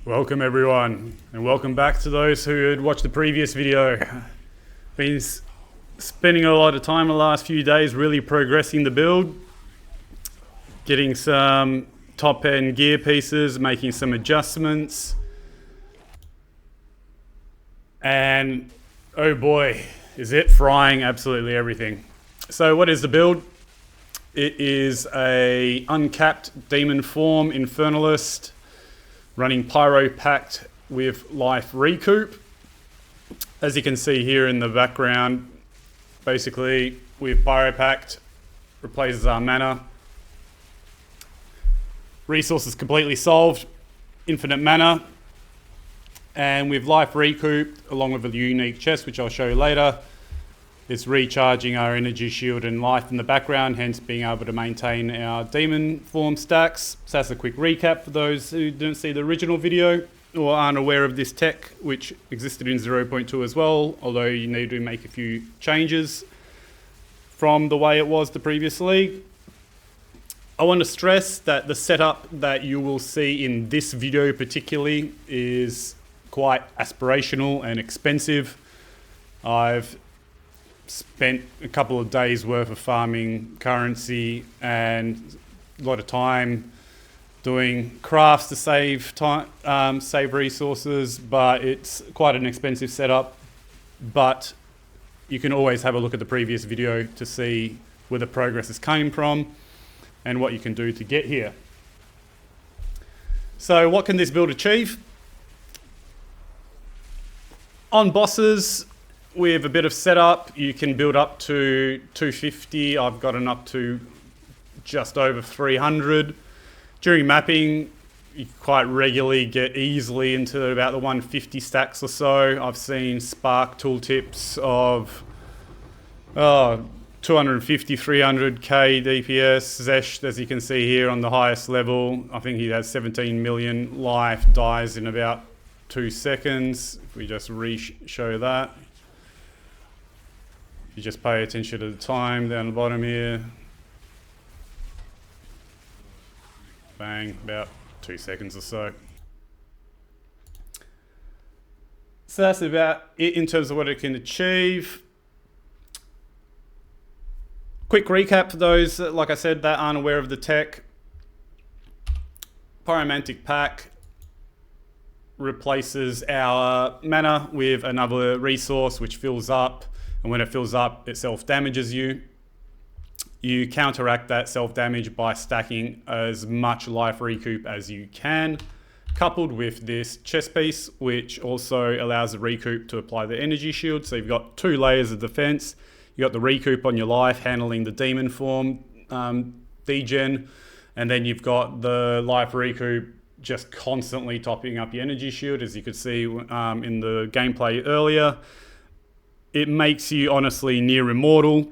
Welcome everyone, and welcome back to those who had watched the previous video. Been spending a lot of time the last few days really progressing the build, getting some top end gear pieces, making some adjustments, and oh boy, is it frying absolutely everything. So what is the build? It is a uncapped demon form Infernalist, running Pyro Pact with Life Recoup. As you can see here in the background, basically with Pyro Pact, replaces our mana. Resources completely solved, infinite mana. And with Life Recoup, along with a unique chest, which I'll show you later, it's recharging our energy shield and life in the background, hence being able to maintain our demon form stacks. So that's a quick recap for those who didn't see the original video or aren't aware of this tech, which existed in 0.2 as well, although you need to make a few changes from the way it was the previous league. I want to stress that the setup that you will see in this video particularly is quite aspirational and expensive. I've spent a couple of days worth of farming currency and a lot of time doing crafts to save time, save resources, but it's quite an expensive setup. But you can always have a look at the previous video to see where the progress is coming from and what you can do to get here. So what can this build achieve? On bosses, with a bit of setup, you can build up to 250. I've gotten up to just over 300. During mapping, you quite regularly get easily into about the 150 stacks or so. I've seen Spark tooltips of 250, 300k DPS. Xesht, as you can see here on the highest level, I think he has 17 million life, dies in about 2 seconds. If we just show that. You just pay attention to the time down the bottom here. Bang, about 2 seconds or so. So that's about it in terms of what it can achieve. Quick recap for those, like I said, that aren't aware of the tech. Pyromantic Pack replaces our mana with another resource which fills up. And when it fills up, it self-damages you. You counteract that self-damage by stacking as much life recoup as you can, coupled with this chest piece, which also allows the recoup to apply the energy shield. So you've got 2 layers of defense. You've got the recoup on your life, handling the demon form degen, and then you've got the life recoup just constantly topping up your energy shield, as you could see in the gameplay earlier. It makes you honestly near immortal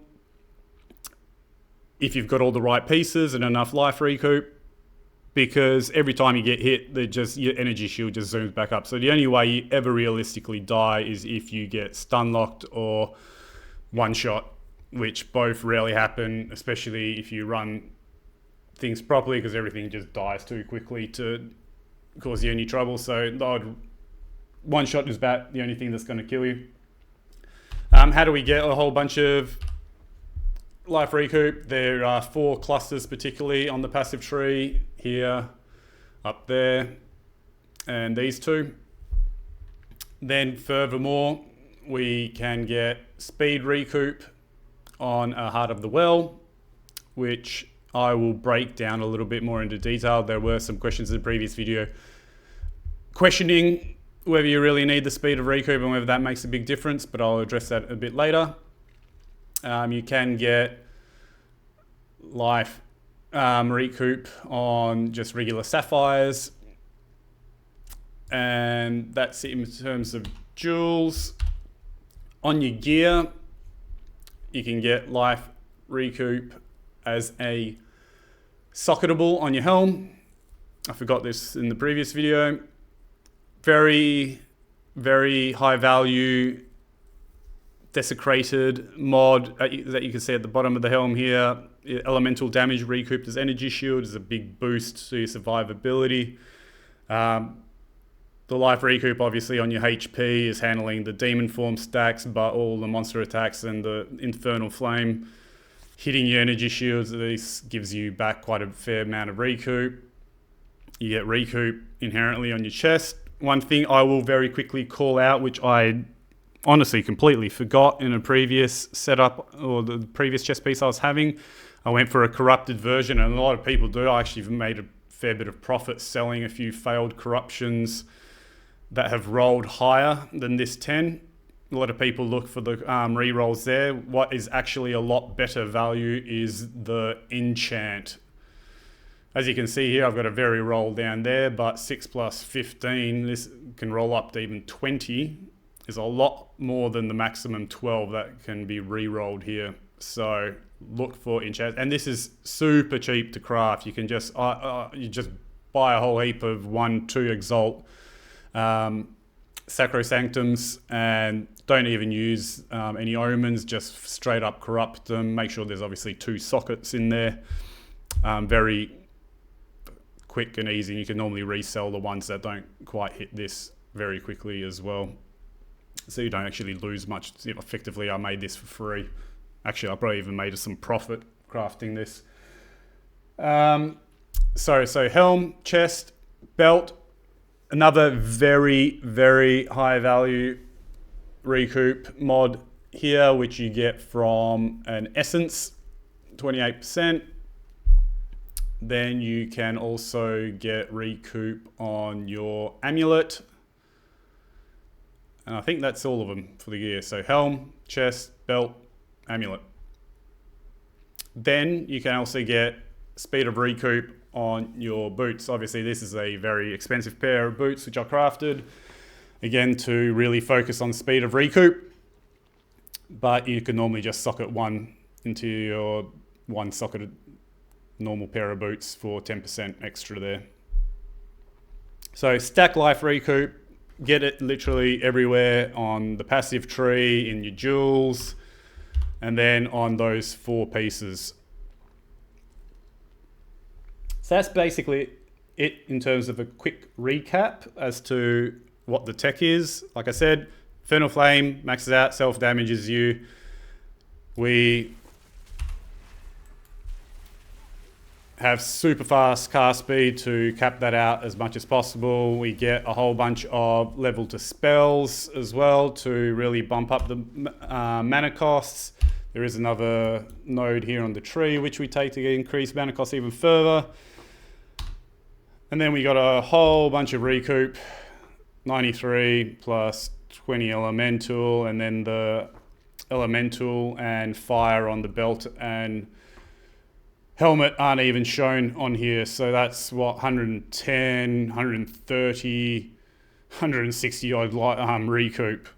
if you've got all the right pieces and enough life recoup, because every time you get hit, your energy shield just zooms back up. So the only way you ever realistically die is if you get stun locked or one shot, which both rarely happen, especially if you run things properly, because everything just dies too quickly to cause you any trouble. So one shot is about the only thing that's going to kill you. How do we get a whole bunch of life recoup? There are 4 clusters particularly on the passive tree, here, up there, and these 2. Then furthermore, we can get speed recoup on a Heart of the Well, which I will break down a little bit more into detail. There were some questions in the previous video questioning whether you really need the speed of recoup and whether that makes a big difference, but I'll address that a bit later. You can get life recoup on just regular sapphires, and that's it in terms of jewels. On your gear, you can get life recoup as a socketable on your helm. I forgot this in the previous video. Very, very high value desecrated mod that you can see at the bottom of the helm here. Elemental damage recouped as energy shield is a big boost to your survivability. The life recoup obviously on your HP is handling the demon form stacks, but all the monster attacks and the infernal flame hitting your energy shields. This gives you back quite a fair amount of recoup. You get recoup inherently on your chest. One thing I will very quickly call out, which I honestly completely forgot in a previous setup or the previous chest piece I was having, I went for a corrupted version, and a lot of people do. I actually made a fair bit of profit selling a few failed corruptions that have rolled higher than this 10. A lot of people look for the re-rolls there. What is actually a lot better value is the Enchant. As you can see here, I've got a very roll down there, but 6 plus 15, this can roll up to even 20, is a lot more than the maximum 12 that can be re-rolled here. So look for Enchant. And this is super cheap to craft. You can just, you just buy a whole heap of 1-2 Exalt Sacrosanctums and don't even use any omens, just straight up corrupt them. Make sure there's obviously 2 sockets in there. Very quick and easy. You can normally resell the ones that don't quite hit this very quickly as well. So you don't actually lose much. You know, effectively, I made this for free. Actually, I probably even made some profit crafting this. So helm, chest, belt, another very, very high value recoup mod here, which you get from an essence, 28%. Then you can also get recoup on your amulet. And I think that's all of them for the gear. So helm, chest, belt, amulet. Then you can also get speed of recoup on your boots. Obviously this is a very expensive pair of boots which I crafted, again to really focus on speed of recoup, but you can normally just socket one into your one socketed normal pair of boots for 10% extra there. So stack life recoup, get it literally everywhere on the passive tree, in your jewels, and then on those 4 pieces. So that's basically it in terms of a quick recap as to what the tech is. Like I said, Infernal Flame maxes out, self-damages you. We have super fast cast speed to cap that out as much as possible. We get a whole bunch of level to spells as well to really bump up the mana costs. There is another node here on the tree which we take to increase mana costs even further. And then we got a whole bunch of recoup, 93 plus 20 elemental, and then the elemental and fire on the belt and helmet aren't even shown on here. So that's what, 110, 130, 160 odd recoup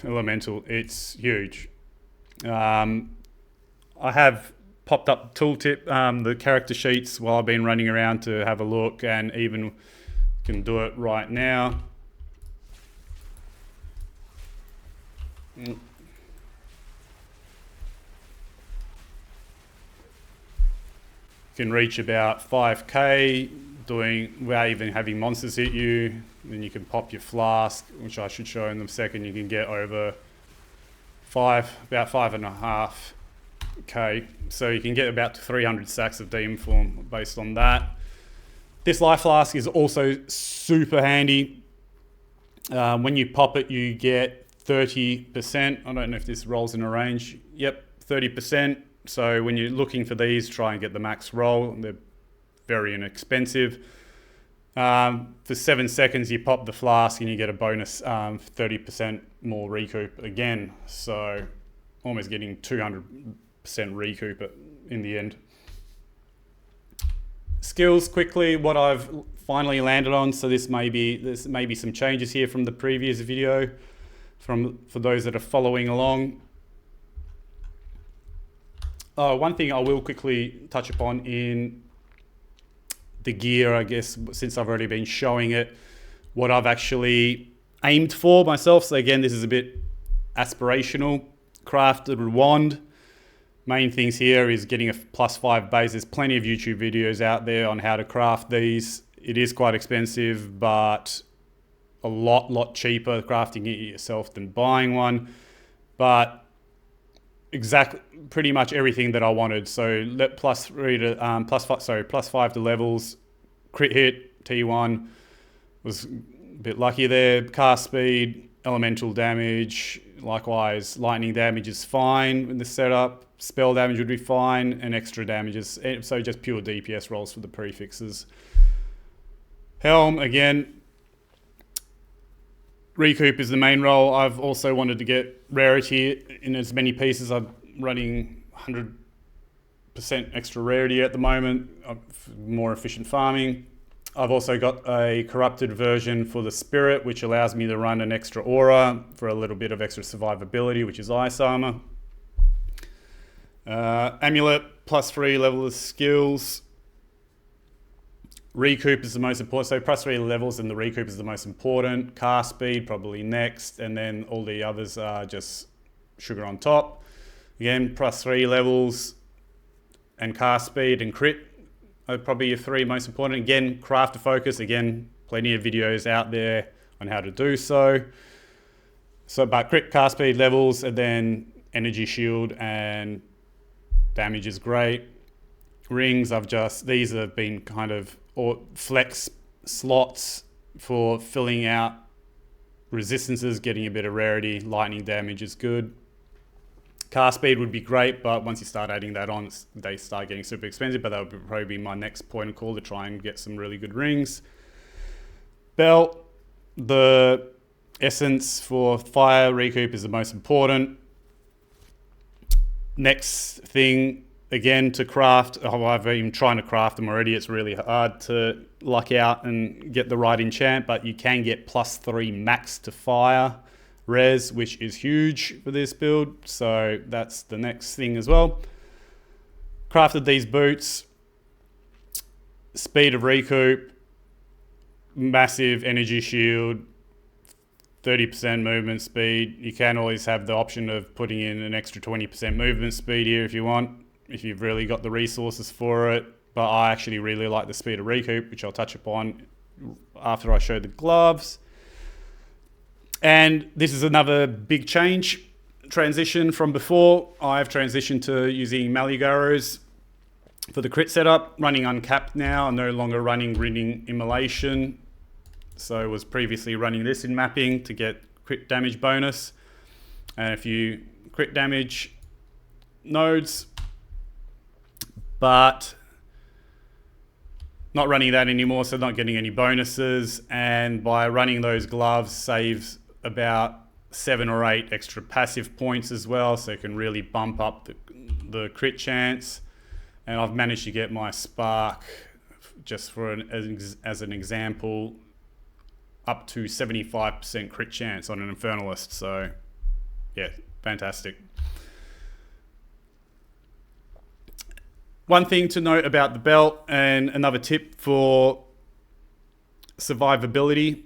elemental. It's huge. I have popped up tooltip, the character sheets while I've been running around to have a look, and even can do it right now. Can reach about 5k without even having monsters hit you. Then you can pop your flask, which I should show in a second. You can get over about 5.5k. So you can get about 300 sacks of demon form based on that. This life flask is also super handy. When you pop it, you get 30%. I don't know if this rolls in a range. Yep, 30%. So when you're looking for these, try and get the max roll. They're very inexpensive. For 7 seconds, you pop the flask and you get a bonus 30% more recoup again. So almost getting 200% recoup in the end. Skills quickly, what I've finally landed on. So there's maybe some changes here from the previous video for those that are following along. One thing I will quickly touch upon in the gear, I guess, since I've already been showing it, what I've actually aimed for myself. So again, this is a bit aspirational. Crafted wand. Main things here is getting a +5 base. There's plenty of YouTube videos out there on how to craft these. It is quite expensive, but a lot cheaper crafting it yourself than buying one, but exactly pretty much everything that I wanted. So +3 to +5 to levels, crit hit, T1 was a bit lucky there. Cast speed, elemental damage, likewise lightning damage is fine in this setup. Spell damage would be fine, and extra damages. So just pure DPS rolls for the prefixes. Helm again. Recoup is the main role. I've also wanted to get rarity in as many pieces. I'm running 100% extra rarity at the moment, more efficient farming. I've also got a corrupted version for the spirit, which allows me to run an extra aura for a little bit of extra survivability, which is ice armor. Amulet, +3 level of skills. Recoup is the most important, so +3 levels and the recoup is the most important. Cast speed probably next, and then all the others are just sugar on top. Again, +3 levels and cast speed and crit are probably your 3 most important. Again, crafter focus, again, plenty of videos out there on how to do so. So, but crit, cast speed, levels, and then energy shield and damage is great. Rings, these have been kind of or flex slots for filling out resistances, getting a bit of rarity. Lightning damage is good. Cast speed would be great, but once you start adding that on, they start getting super expensive, but that would probably be my next point of call to try and get some really good rings. Belt, the essence for fire recoup is the most important. Next thing, again, to craft, I've been trying to craft them already. It's really hard to luck out and get the right enchant, but you can get +3 max to fire res, which is huge for this build. So that's the next thing as well. Crafted these boots. Speed of recoup, massive energy shield, 30% movement speed. You can always have the option of putting in an extra 20% movement speed here if you want, if you've really got the resources for it. But I actually really like the speed of recoup, which I'll touch upon after I show the gloves. And this is another big transition from before. I've transitioned to using Maligaros for the crit setup, running Uncapped now. I'm no longer running Immolation. So I was previously running this in mapping to get crit damage bonus. And a few crit damage nodes. But not running that anymore, so not getting any bonuses. And by running those gloves saves about 7 or 8 extra passive points as well, so it can really bump up the crit chance. And I've managed to get my spark, just for as an example, up to 75% crit chance on an Infernalist. So yeah, fantastic. One thing to note about the belt, and another tip for survivability,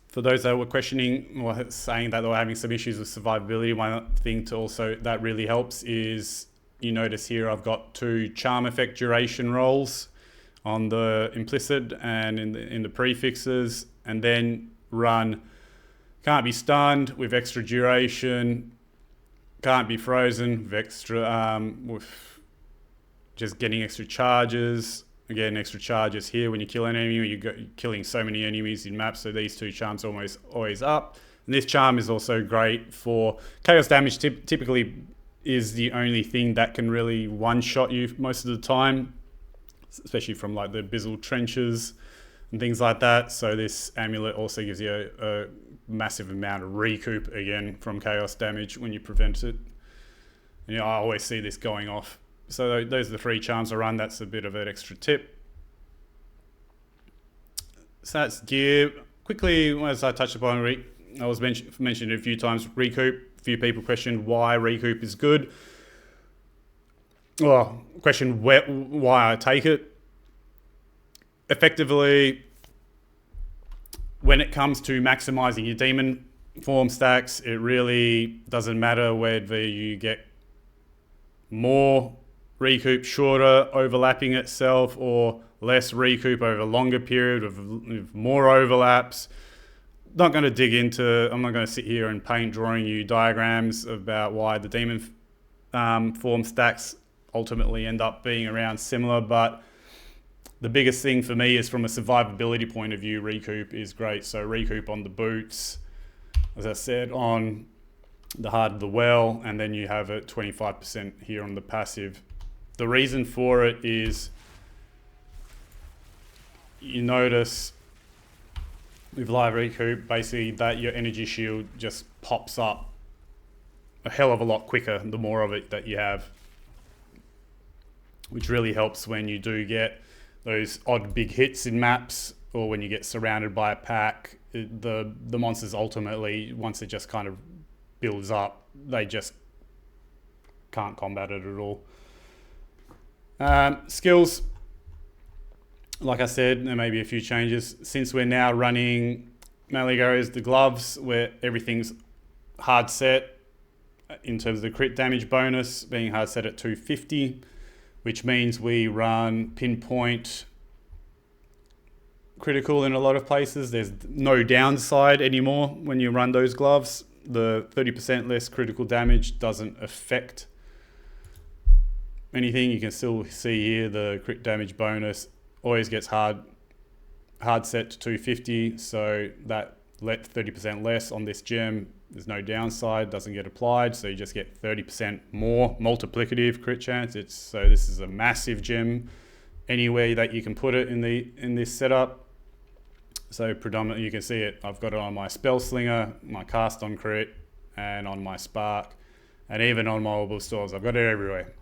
for those that were questioning or saying that they were having some issues with survivability, one thing to also that really helps is, you notice here I've got 2 charm effect duration rolls on the implicit and in the prefixes, and then run can't be stunned with extra duration, can't be frozen with extra with just getting extra charges. Again, extra charges here when you kill an enemy. You're killing so many enemies in maps, so these 2 charms are almost always up. And this charm is also great for chaos damage. Typically is the only thing that can really one-shot you most of the time, especially from like the Bizzle trenches and things like that. So this amulet also gives you a massive amount of recoup again from chaos damage when you prevent it. And, I always see this going off. So those are the 3 charms I run. That's a bit of an extra tip. So that's gear. Quickly, as I touched upon, I was mentioned a few times, recoup. A few people questioned why recoup is good. Well, question why I take it. Effectively, when it comes to maximizing your demon form stacks, it really doesn't matter whether you get more recoup shorter, overlapping itself, or less recoup over a longer period with more overlaps. I'm not going to sit here and paint drawing you diagrams about why the demon form stacks ultimately end up being around similar, but the biggest thing for me is from a survivability point of view, Recoup is great. So Recoup on the boots, as I said, on the Heart of the Well, and then you have it 25% here on the passive. The reason for it is you notice with live Recoup, basically that your energy shield just pops up a hell of a lot quicker the more of it that you have, which really helps when you do get those odd big hits in maps, or when you get surrounded by a pack. The monsters ultimately, once it just kind of builds up, they just can't combat it at all. Skills, like I said, there may be a few changes. Since we're now running Maligaro's the gloves, where everything's hard set in terms of the crit damage bonus, being hard set at 250, which means we run pinpoint critical in a lot of places. There's no downside anymore when you run those gloves. The 30% less critical damage doesn't affect anything. You can still see here the crit damage bonus always gets hard set to 250, so that 30% less on this gem. There's no downside, doesn't get applied, so you just get 30% more multiplicative crit chance. So this is a massive gem anywhere that you can put it in this setup. So predominantly you can see it. I've got it on my Spell Slinger, my Cast on Crit, and on my Spark, and even on my Orbital Storms. I've got it everywhere.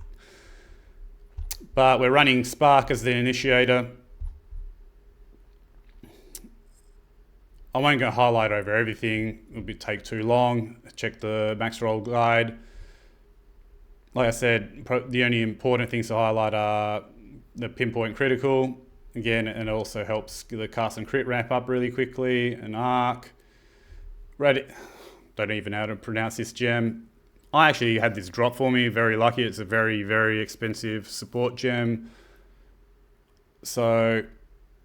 But we're running Spark as the initiator. I won't go highlight over everything. It would take too long. Check the max roll guide. Like I said, the only important things to highlight are the pinpoint critical. Again, and it also helps the cast and crit ramp up really quickly. An arc. Don't even know how to pronounce this gem. I actually had this drop for me. Very lucky. It's a very, very expensive support gem. So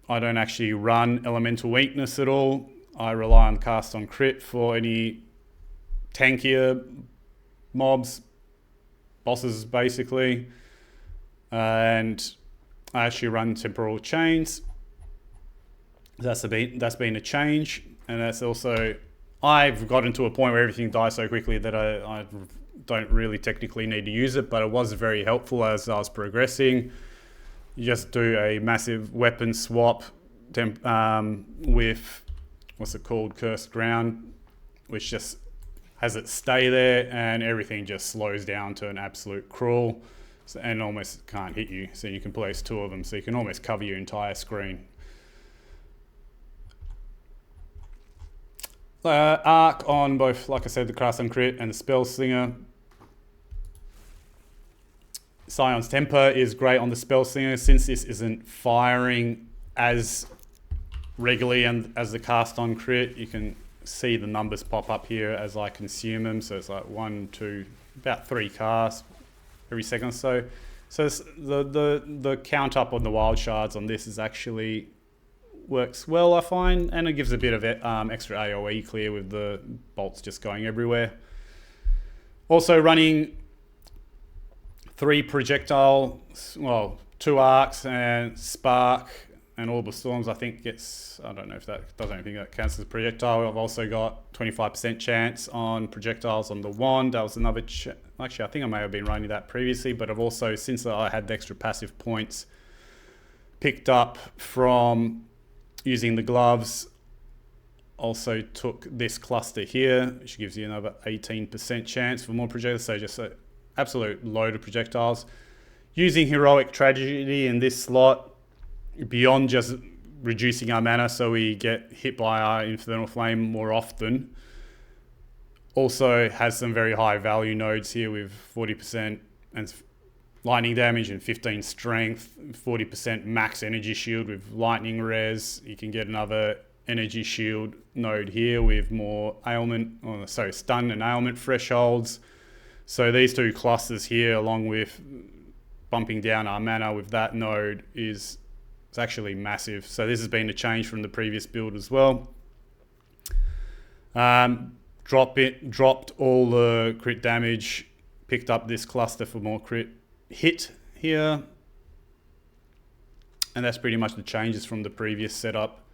I don't actually run Elemental Weakness at all. I rely on Cast on Crit for any tankier mobs, bosses basically. And I actually run Temporal Chains. That's been a change. And that's also, I've gotten to a point where everything dies so quickly that I don't really technically need to use it, but it was very helpful as I was progressing. You just do a massive weapon swap with, what's it called, Cursed Ground, which just has it stay there, and everything just slows down to an absolute crawl, and almost can't hit you. So you can place two of them, so you can almost cover your entire screen. Arc on both, like I said, the Cast and Crit and the Spell Slinger. Scion's Temper is great on the Spell Slinger, since this isn't firing as regularly and as the Cast on Crit. You can see the numbers pop up here as I consume them. So it's like 1, 2, about 3 casts every second or so. So the count up on the wild shards on this is actually works well, I find, and it gives a bit of extra AoE clear with the bolts just going everywhere. Also running 3 projectiles, well, 2 arcs and Spark and Orbital Storms. I think I don't know if that does anything that counts as a projectile. I've also got 25% chance on projectiles on the wand. That was another, actually I think I may have been running that previously, but I've also, since I had the extra passive points picked up from using the gloves, also took this cluster here, which gives you another 18% chance for more projectiles. So just an absolute load of projectiles. Using Heroic Tragedy in this slot, beyond just reducing our mana so we get hit by our Infernal Flame more often, also has some very high value nodes here with 40% and lightning damage and 15 strength, 40% max energy shield with lightning res. You can get another energy shield node here with more stun and ailment thresholds. So these 2 clusters here, along with bumping down our mana with that node, is It's actually massive. So this has been a change from the previous build as well. Dropped all the crit damage, picked up this cluster for more crit hit here. And that's pretty much the changes from the previous setup.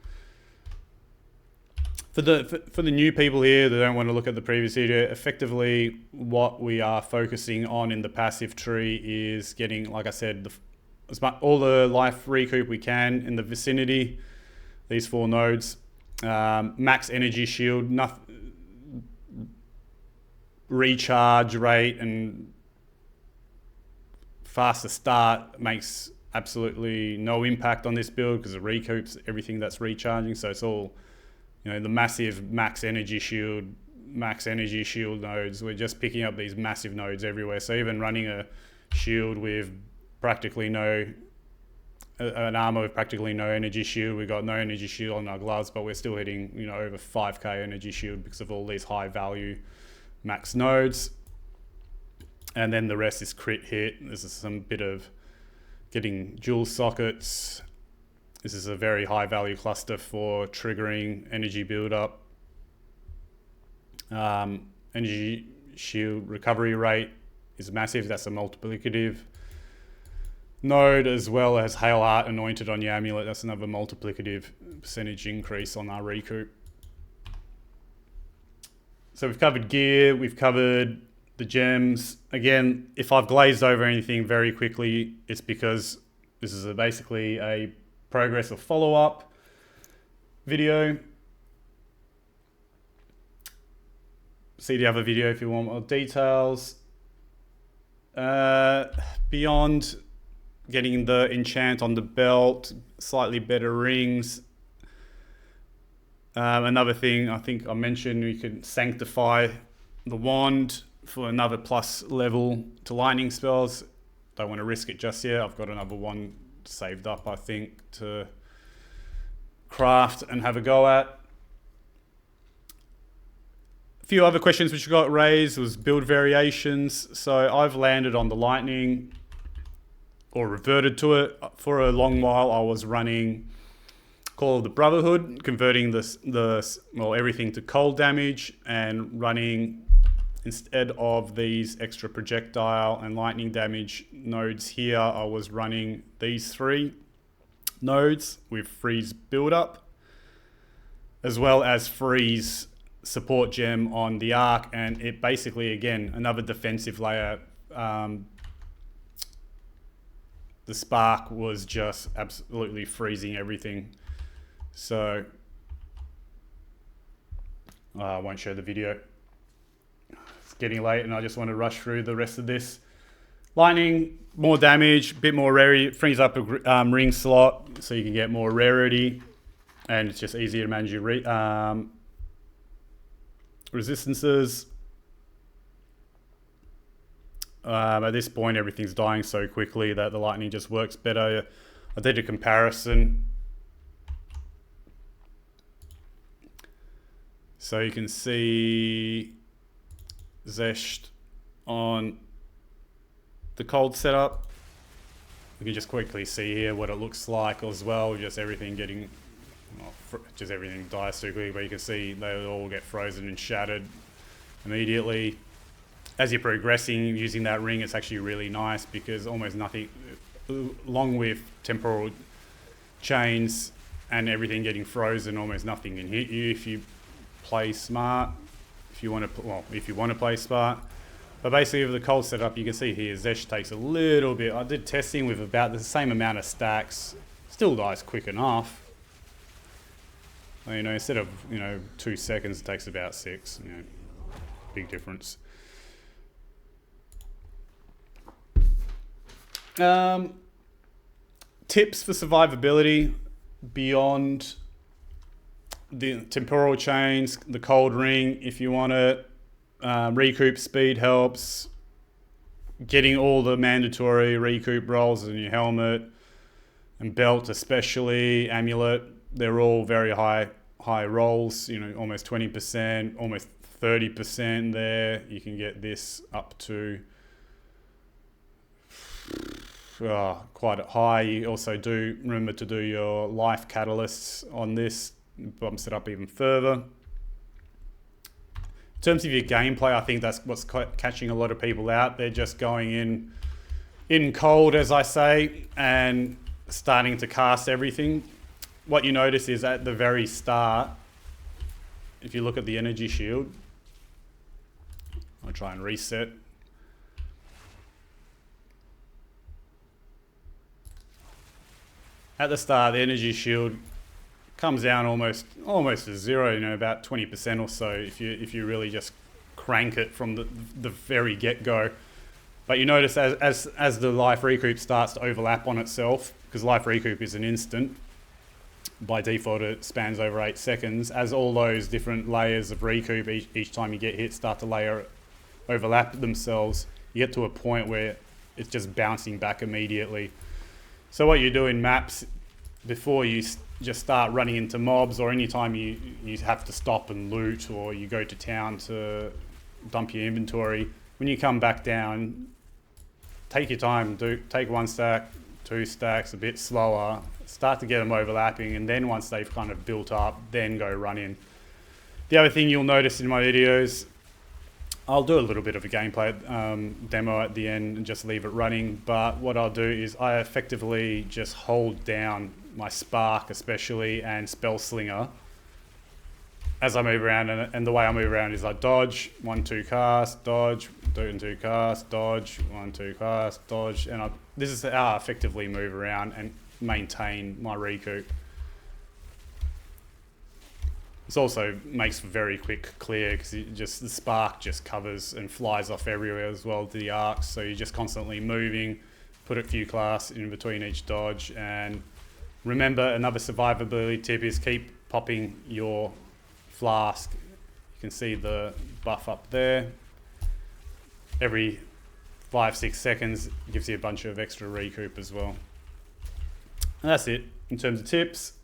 For the new people here that don't want to look at the previous video, effectively what we are focusing on in the passive tree is getting, like I said, all the life recoup we can in the vicinity, these 4 nodes. Max energy shield, recharge rate and faster start makes absolutely no impact on this build because it recoups everything that's recharging. So it's all, the massive max energy shield nodes. We're just picking up these massive nodes everywhere. So even running a shield with practically an armor with practically no energy shield. We've got no energy shield on our gloves, but we're still hitting, over 5k energy shield because of all these high value max nodes. And then the rest is crit hit. This is some bit of getting dual sockets. This is a very high value cluster for triggering energy buildup. Energy shield recovery rate is massive. That's a multiplicative node, as well as Hail Heart anointed on your amulet. That's another multiplicative percentage increase on our recoup. So we've covered gear, we've covered the gems. Again, if I've glazed over anything very quickly, it's because this is basically a progress or follow-up video. See the other video if you want more details. Beyond getting the enchant on the belt, slightly better rings. Another thing I think I mentioned, we can sanctify the wand for another plus level to lightning spells. Don't want to risk it just yet. I've got another one saved up, I think, to craft and have a go at. A few other questions which got raised was build variations. So I've landed on the lightning or reverted to it. For a long while I was running Call of the Brotherhood, converting everything to cold damage, and running, instead of these extra projectile and lightning damage nodes here, I was running these 3 nodes with freeze build-up, as well as freeze support gem on the arc, and it basically, again, another defensive layer. The spark was just absolutely freezing everything. So I won't show the video. It's getting late and I just want to rush through the rest of this. Lightning, more damage, bit more rarity, frees up a ring slot so you can get more rarity, and it's just easier to manage your resistances. At this point everything's dying so quickly that the lightning just works better. I did a comparison. So you can see Xesht on the cold setup. You can just quickly see here what it looks like as well. Just everything getting, just everything dies so quickly, but you can see they all get frozen and shattered immediately. As you're progressing using that ring, it's actually really nice because almost nothing, along with temporal chains and everything getting frozen, almost nothing can hit you if you play smart. If you want to play smart. But basically with the cold setup, you can see here Xesht takes a little bit. I did testing with about the same amount of stacks. Still dies quick enough. Instead of 2 seconds, it takes about 6. Big difference. Tips for survivability beyond the temporal chains, the cold ring, if you want it. Recoup speed helps. Getting all the mandatory recoup rolls in your helmet and belt, especially amulet, they're all very high rolls. Almost 20%, almost 30% there. You can get this up to quite high. You also do remember to do your life catalysts on this, bumps it up even further. In terms of your gameplay, I think that's what's catching a lot of people out. They're just going in cold, as I say, and starting to cast everything. What you notice is at the very start, if you look at the energy shield, I'll try and reset. At the start, the energy shield comes down almost to zero, you know, about 20% or so if you really just crank it from the very get-go. But you notice as the life recoup starts to overlap on itself, because life recoup is an instant, by default it spans over 8 seconds. As all those different layers of recoup each time you get hit start to overlap themselves, you get to a point where it's just bouncing back immediately. So what you do in maps, before you just start running into mobs, or anytime you have to stop and loot, or you go to town to dump your inventory, when you come back down, take your time, take 1 stack, 2 stacks, a bit slower, start to get them overlapping, and then once they've kind of built up, then go run in. The other thing you'll notice in my videos, I'll do a little bit of a gameplay demo at the end and just leave it running, but what I'll do is I effectively just hold down my Spark especially and Spell Slinger as I move around, and the way I move around is I dodge, 1, 2 cast, dodge, 2 and 2 cast, dodge, 1, 2 cast, dodge, and this is how I effectively move around and maintain my recoup. This also makes for very quick clear, because the spark just covers and flies off everywhere as well to the arcs, so you're just constantly moving. Put a few class in between each dodge, and remember, another survivability tip is keep popping your flask. You can see the buff up there. Every 5-6 seconds gives you a bunch of extra recoup as well. And that's it in terms of tips.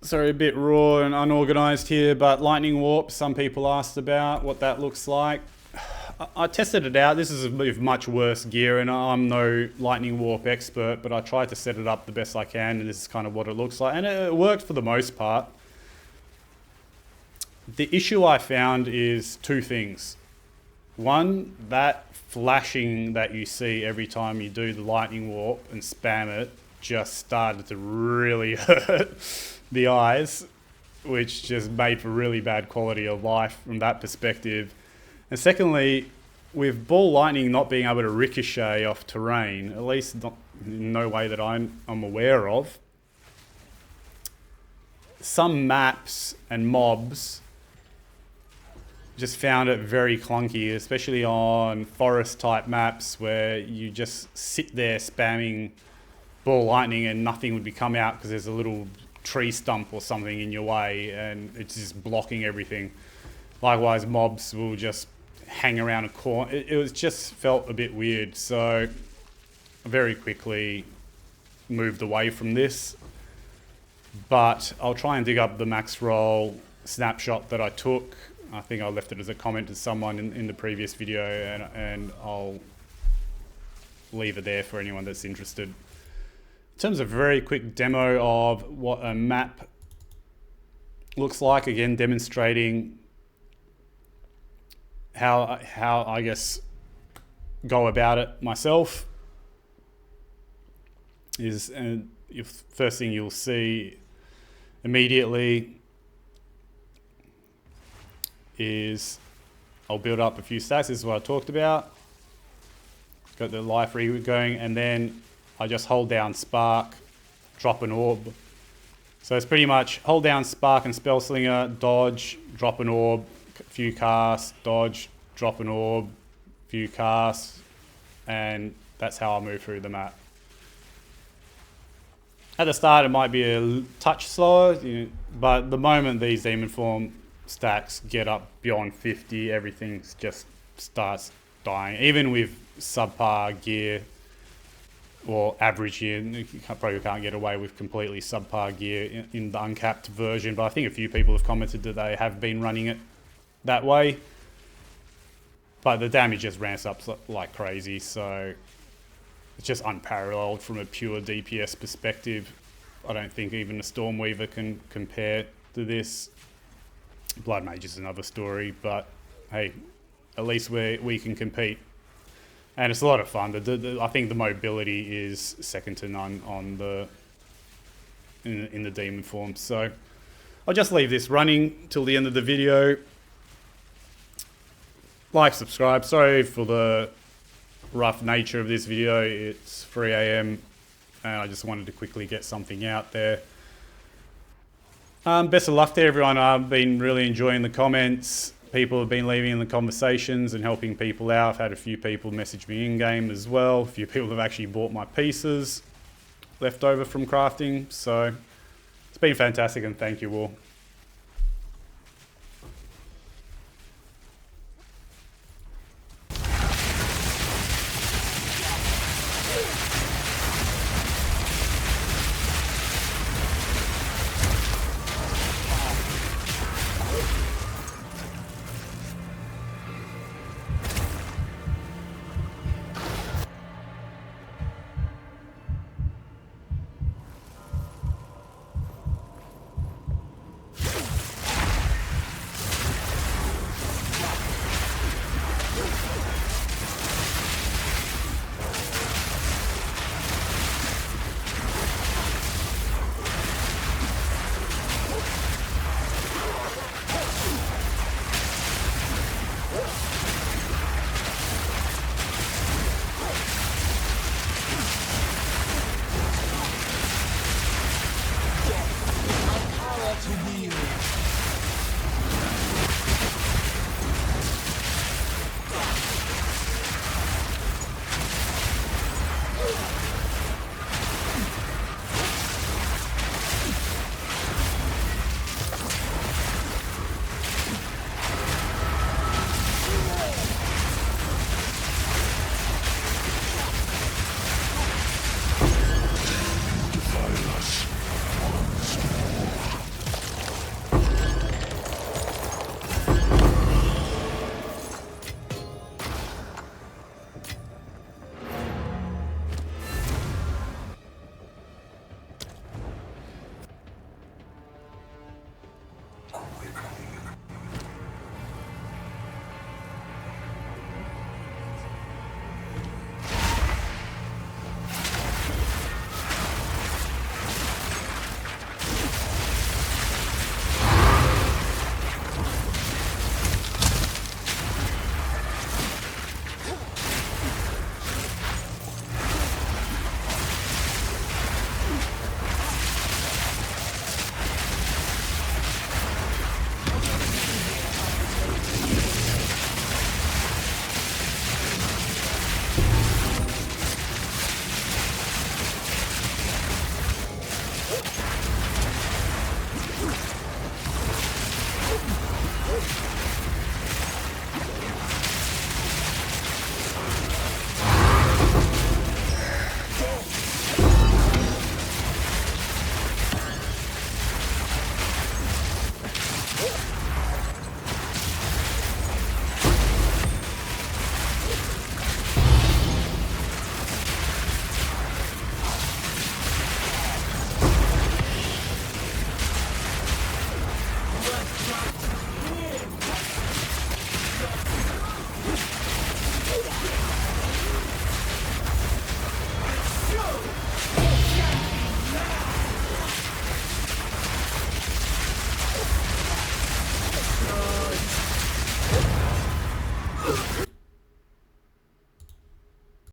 Sorry, a bit raw and unorganized here, but lightning warp, some people asked about what that looks like. I tested it out. This is with much worse gear, and I'm no lightning warp expert, but I tried to set it up the best I can, and this is kind of what it looks like, and it worked for the most part. The issue I found is 2 things. One, that flashing that you see every time you do the lightning warp and spam it just started to really hurt the eyes, which just made for really bad quality of life from that perspective. And secondly, with ball lightning not being able to ricochet off terrain, at least not in no way that I'm aware of, some maps and mobs just found it very clunky, especially on forest type maps where you just sit there spamming ball lightning and nothing would be come out because there's a little tree stump or something in your way and it's just blocking everything. Likewise, mobs will just hang around a corner. It was just felt a bit weird, so I very quickly moved away from this. But I'll try and dig up the max roll snapshot that I took. I think I left it as a comment to someone in the previous video, and I'll leave it there for anyone that's interested. In terms of a very quick demo of what a map looks like, again demonstrating how I guess go about it myself, is first thing you'll see immediately is I'll build up a few stacks. This is what I talked about. Got the life recoup going, and then I just hold down Spark, drop an orb. So it's pretty much hold down Spark and Spell Slinger, dodge, drop an orb, few casts, dodge, drop an orb, few casts, and that's how I move through the map. At the start it might be a touch slower, but the moment these demon form stacks get up beyond 50, everything just starts dying. Even with subpar gear or average gear, you probably can't get away with completely subpar gear in the uncapped version, but I think a few people have commented that they have been running it that way. But the damage just ramps up like crazy, so it's just unparalleled from a pure DPS perspective. I don't think even a Stormweaver can compare to this. Blood Mage is another story, but hey, at least we can compete. And it's a lot of fun. I think the mobility is second to none on in the demon form. So I'll just leave this running till the end of the video. Like, subscribe. Sorry for the rough nature of this video. It's 3 AM and I just wanted to quickly get something out there. Best of luck to everyone. I've been really enjoying the comments. People have been leaving in the conversations and helping people out. I've had a few people message me in-game as well. A few people have actually bought my pieces left over from crafting. So it's been fantastic, and thank you all.